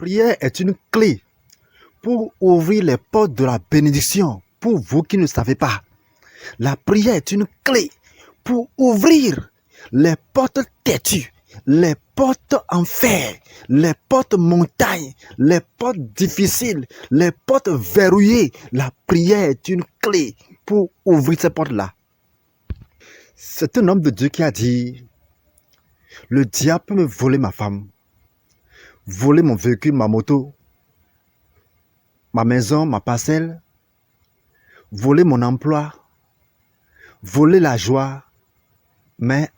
prière est une clé pour ouvrir les portes de la bénédiction. Pour vous qui ne savez pas, la prière est une clé pour ouvrir les portes têtues, les portes en fer, les portes montagnes, les portes difficiles, les portes verrouillées. La prière est une clé pour ouvrir ces portes-là. C'est un homme de Dieu qui a dit, le diable peut me voler ma femme, voler mon véhicule, ma moto, ma maison, ma parcelle, voler mon emploi, voler la joie, mais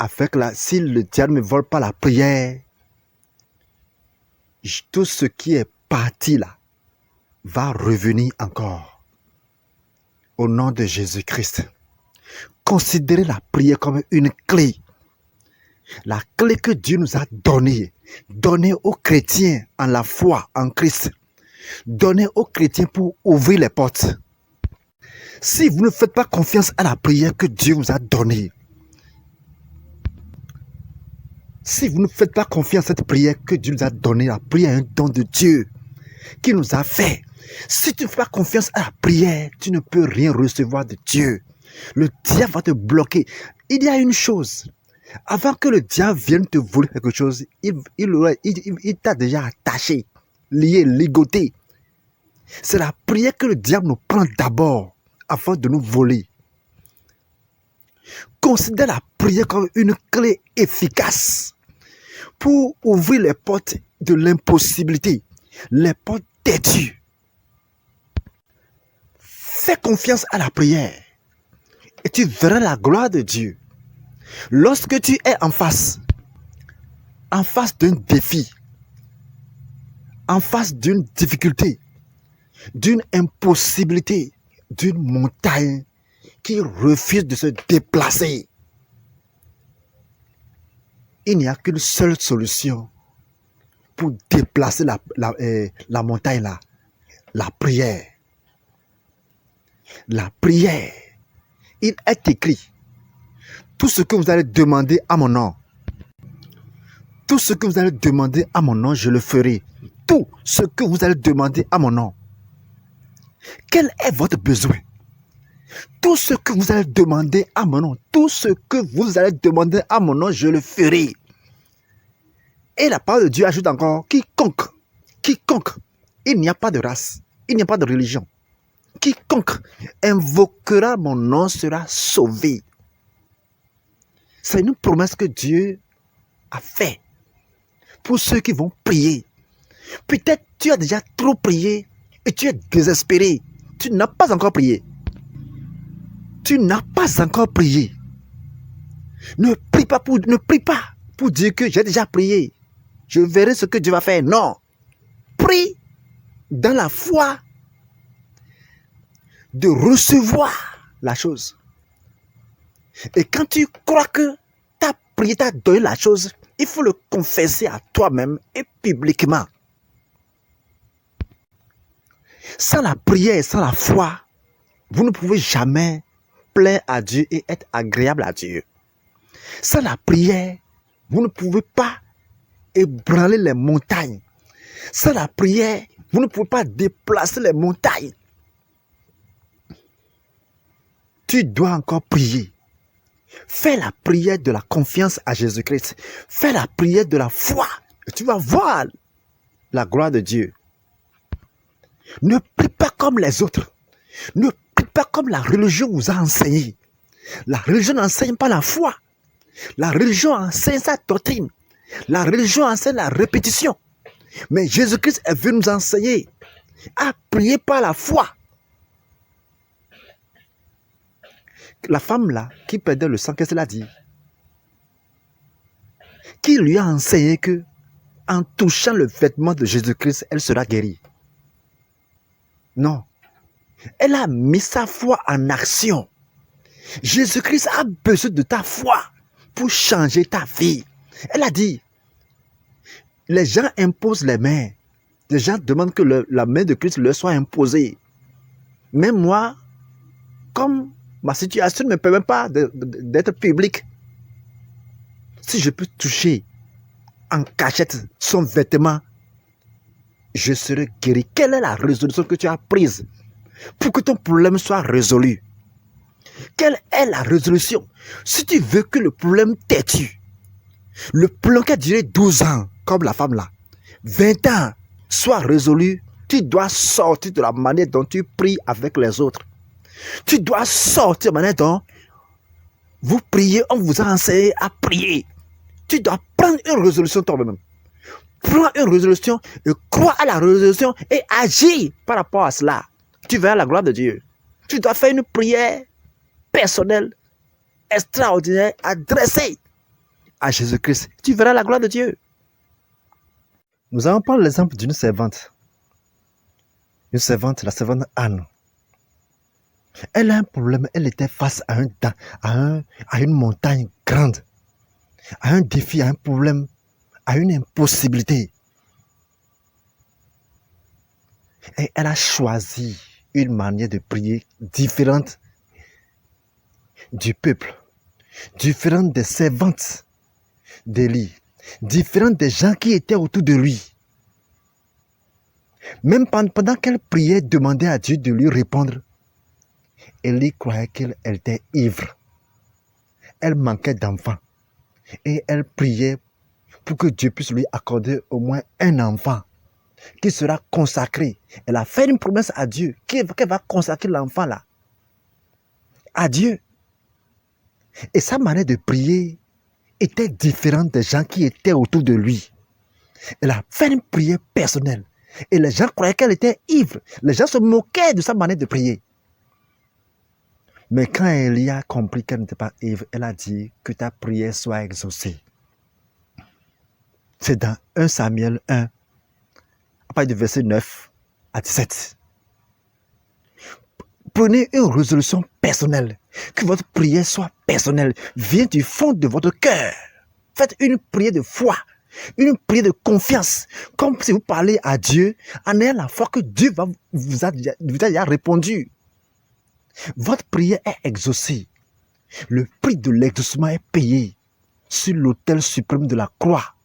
si le diable ne me vole pas la prière, tout ce qui est parti là va revenir encore. Au nom de Jésus-Christ, considérez la prière comme une clé. La clé que Dieu nous a donnée aux chrétiens en la foi en Christ, donnée aux chrétiens pour ouvrir les portes. Si vous ne faites pas confiance à la prière que Dieu vous a donnée, si vous ne faites pas confiance à cette prière que Dieu nous a donnée, la prière est un don de Dieu qui nous a fait. Si tu ne fais pas confiance à la prière, tu ne peux rien recevoir de Dieu. Le diable va te bloquer. Il y a une chose. Avant que le diable vienne te voler quelque chose, il t'a déjà attaché, lié, ligoté. C'est la prière que le diable nous prend d'abord avant de nous voler. Considère la prière comme une clé efficace pour ouvrir les portes de l'impossibilité, les portes têtues. Fais confiance à la prière et tu verras la gloire de Dieu. Lorsque tu es en face d'un défi, en face d'une difficulté, d'une impossibilité, d'une montagne qui refuse de se déplacer, il n'y a qu'une seule solution pour déplacer la montagne là, la prière. La prière. Il est écrit, tout ce que vous allez demander à mon nom, tout ce que vous allez demander à mon nom, je le ferai. Tout ce que vous allez demander à mon nom. Quel est votre besoin? Tout ce que vous allez demander à mon nom, tout ce que vous allez demander à mon nom, je le ferai. Et la parole de Dieu ajoute encore, quiconque, il n'y a pas de race, il n'y a pas de religion. Quiconque invoquera mon nom sera sauvé. C'est une promesse que Dieu a faite pour ceux qui vont prier. Peut-être tu as déjà trop prié et tu es désespéré. Tu n'as pas encore prié. Tu n'as pas encore prié. Ne prie pas pour dire que j'ai déjà prié. Je verrai ce que Dieu va faire. Non. Prie dans la foi de recevoir la chose. Et quand tu crois que ta prière t'a donné la chose, il faut le confesser à toi-même et publiquement. Sans la prière et sans la foi, vous ne pouvez jamais plaire à Dieu et être agréable à Dieu. Sans la prière, vous ne pouvez pas ébranler les montagnes. Sans la prière, vous ne pouvez pas déplacer les montagnes. Tu dois encore prier. Fais la prière de la confiance à Jésus-Christ. Fais la prière de la foi. Et tu vas voir la gloire de Dieu. Ne prie pas comme les autres. Ne prie pas comme la religion vous a enseigné. La religion n'enseigne pas la foi. La religion enseigne sa doctrine. La religion enseigne la répétition. Mais Jésus-Christ est venu nous enseigner à prier par la foi. La femme là, qui perdait le sang, qu'est-ce qu'elle a dit? Qui lui a enseigné que en touchant le vêtement de Jésus-Christ, elle sera guérie? Non. Elle a mis sa foi en action. Jésus-Christ a besoin de ta foi pour changer ta vie. Elle a dit, les gens imposent les mains. Les gens demandent que la main de Christ leur soit imposée. Mais moi, comme ma situation ne me permet pas d'être public, si je peux toucher en cachette son vêtement, je serai guéri. Quelle est la résolution que tu as prise pour que ton problème soit résolu? Quelle est la résolution? Si tu veux que le problème tue, le plan qui a duré 12 ans, comme la femme là, 20 ans, soit résolu, tu dois sortir de la manière dont tu pries avec les autres. Tu dois sortir de la manière dont vous priez, on vous a enseigné à prier. Tu dois prendre une résolution toi-même. Prends une résolution et crois à la résolution et agis par rapport à cela. Tu verras la gloire de Dieu. Tu dois faire une prière personnelle, extraordinaire, adressée à Jésus-Christ. Tu verras la gloire de Dieu. Nous allons prendre l'exemple d'une servante. Une servante, la servante Anne. Elle a un problème, elle était face à une montagne grande, à un défi, à un problème, à une impossibilité. Et elle a choisi une manière de prier différente du peuple, différente des servantes d'Élie, différente des gens qui étaient autour de lui. Même pendant qu'elle priait, demandait à Dieu de lui répondre, Élie croyait qu'elle était ivre. Elle manquait d'enfants. Et elle priait pour que Dieu puisse lui accorder au moins un enfant qui sera consacré. Elle a fait une promesse à Dieu qu'elle va consacrer l'enfant là à Dieu. Et sa manière de prier était différente des gens qui étaient autour de lui. Elle a fait une prière personnelle. Et les gens croyaient qu'elle était ivre. Les gens se moquaient de sa manière de prier. Mais quand Élie a compris qu'elle n'était pas ivre, elle a dit que ta prière soit exaucée. C'est dans 1 Samuel 1, à partir du verset 9 à 17. Prenez une résolution personnelle. Que votre prière soit personnelle. Vient du fond de votre cœur. Faites une prière de foi. Une prière de confiance. Comme si vous parlez à Dieu en ayant la foi que Dieu vous a déjà répondu. Votre prière est exaucée. Le prix de l'exaucement est payé sur l'autel suprême de la croix.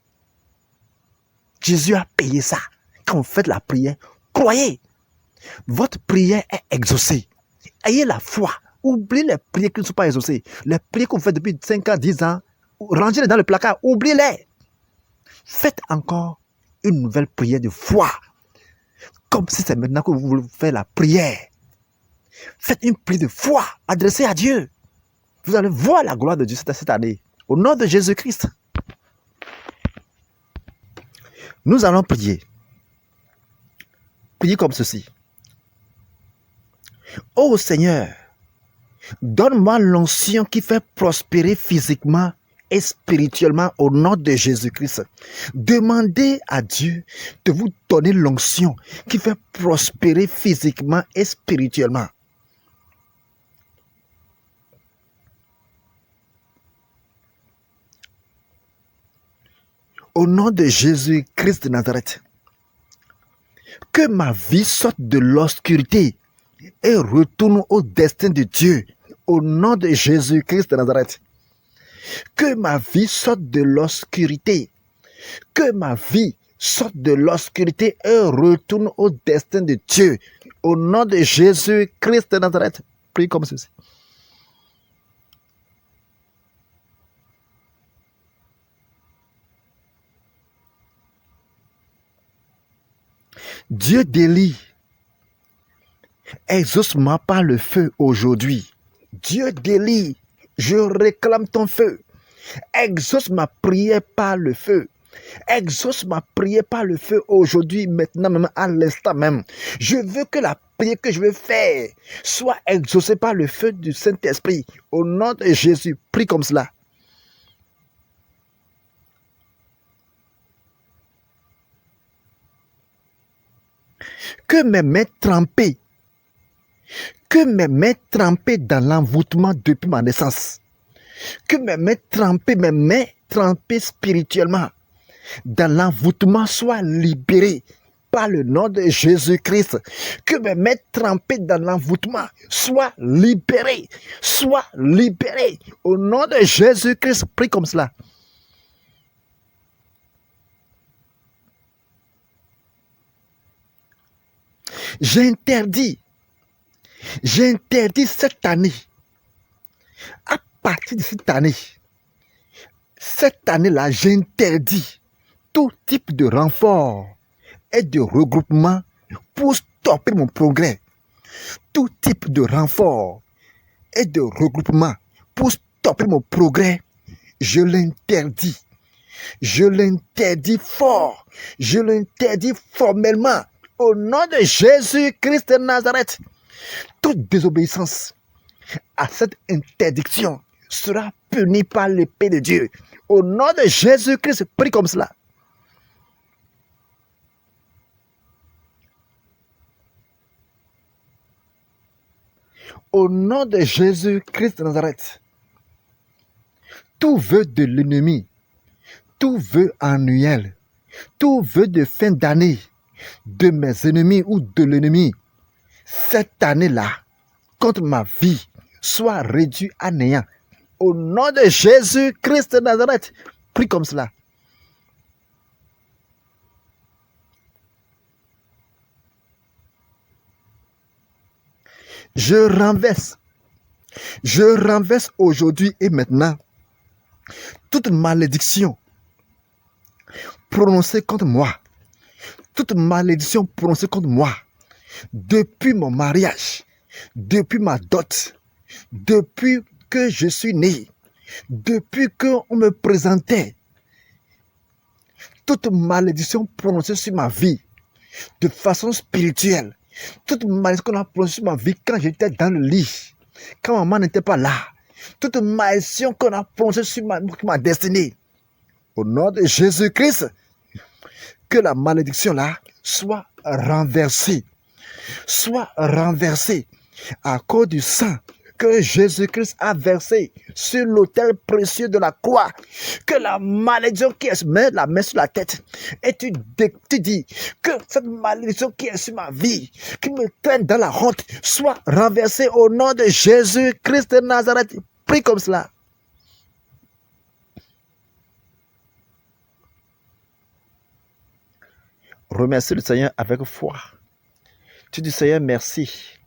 Jésus a payé ça. Quand vous faites la prière, croyez. Votre prière est exaucée. Ayez la foi. Oubliez les prières qui ne sont pas exaucées. Les prières que vous faites depuis 5 ans, 10 ans, rangez-les dans le placard. Oubliez-les. Faites encore une nouvelle prière de foi. Comme si c'est maintenant que vous voulez faire la prière. Faites une prière de foi adressée à Dieu. Vous allez voir la gloire de Dieu cette année. Au nom de Jésus-Christ. Nous allons prier. Priez comme ceci. Ô Seigneur, donne-moi l'onction qui fait prospérer physiquement et spirituellement au nom de Jésus-Christ. Demandez à Dieu de vous donner l'onction qui fait prospérer physiquement et spirituellement. Au nom de Jésus-Christ de Nazareth, que ma vie sorte de l'obscurité et retourne au destin de Dieu. Au nom de Jésus-Christ de Nazareth, que ma vie sorte de l'obscurité, que ma vie sorte de l'obscurité et retourne au destin de Dieu. Au nom de Jésus-Christ de Nazareth, prie comme ceci. Dieu d'Élie, exauce-moi par le feu aujourd'hui. Dieu d'Élie, je réclame ton feu. Exauce ma prière par le feu. Exauce ma prière par le feu aujourd'hui, maintenant même, à l'instant même. Je veux que la prière que je veux faire soit exaucée par le feu du Saint-Esprit. Au nom de Jésus, prie comme cela. Que mes mains trempées, dans l'envoûtement depuis ma naissance, que mes mains trempées spirituellement, dans l'envoûtement soient libérées par le nom de Jésus-Christ. Que mes mains trempées dans l'envoûtement soient libérées, au nom de Jésus-Christ. Prie comme cela. J'interdis cette année, à partir de cette année-là, j'interdis tout type de renfort et de regroupement pour stopper mon progrès. Tout type de renfort et de regroupement pour stopper mon progrès, je l'interdis. Je l'interdis fort. Je l'interdis formellement. Au nom de Jésus-Christ de Nazareth, toute désobéissance à cette interdiction sera punie par l'épée de Dieu. Au nom de Jésus-Christ, prie comme cela. Au nom de Jésus-Christ de Nazareth, tout vœu de l'ennemi, tout vœu annuel, tout vœu de fin d'année de mes ennemis ou de l'ennemi, cette année-là, contre ma vie, soit réduit à néant. Au nom de Jésus-Christ de Nazareth, prie comme cela. Je renverse aujourd'hui et maintenant toute malédiction prononcée contre moi, toute malédiction prononcée contre moi, depuis mon mariage, depuis ma dot, depuis que je suis né, depuis qu'on me présentait, toute malédiction prononcée sur ma vie, de façon spirituelle, toute malédiction qu'on a prononcée sur ma vie quand j'étais dans le lit, quand maman n'était pas là, toute malédiction qu'on a prononcée sur ma destinée, au nom de Jésus-Christ, que la malédiction là soit renversée à cause du sang que Jésus-Christ a versé sur l'autel précieux de la croix. Que la malédiction qui est, met la main sur la tête et tu dis que cette malédiction qui est sur ma vie, qui me traîne dans la honte, soit renversée au nom de Jésus-Christ de Nazareth. Prie comme cela. Remercie le Seigneur avec foi. Tu dis, Seigneur, merci.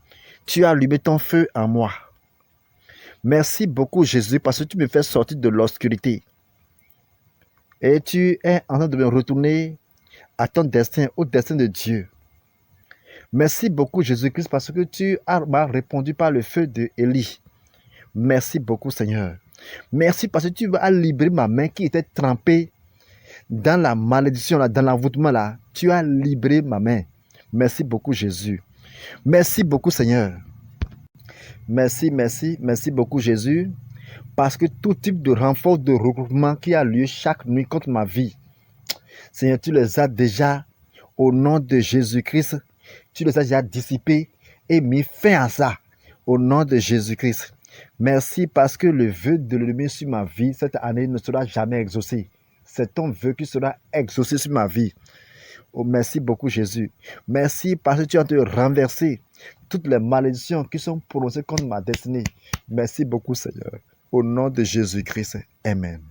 Tu as allumé ton feu en moi. Merci beaucoup, Jésus, parce que tu me fais sortir de l'obscurité. Et tu es en train de me retourner à ton destin, au destin de Dieu. Merci beaucoup, Jésus-Christ, parce que tu m'as répondu par le feu de Élie. Merci beaucoup, Seigneur. Merci parce que tu as libéré ma main qui était trempée dans la malédiction, là, dans l'envoûtement. Là. Tu as libéré ma main. Merci beaucoup, Jésus. Merci beaucoup, Seigneur. Merci beaucoup, Jésus. Parce que tout type de renfort, de regroupement qui a lieu chaque nuit contre ma vie, Seigneur, tu les as déjà, au nom de Jésus-Christ, tu les as déjà dissipés et mis fin à ça, au nom de Jésus-Christ. Merci parce que le vœu de l'ennemi sur ma vie, cette année, ne sera jamais exaucé. C'est ton vœu qui sera exaucé sur ma vie. Oh, merci beaucoup, Jésus. Merci parce que tu as renversé toutes les malédictions qui sont prononcées contre ma destinée. Merci beaucoup, Seigneur. Au nom de Jésus-Christ. Amen.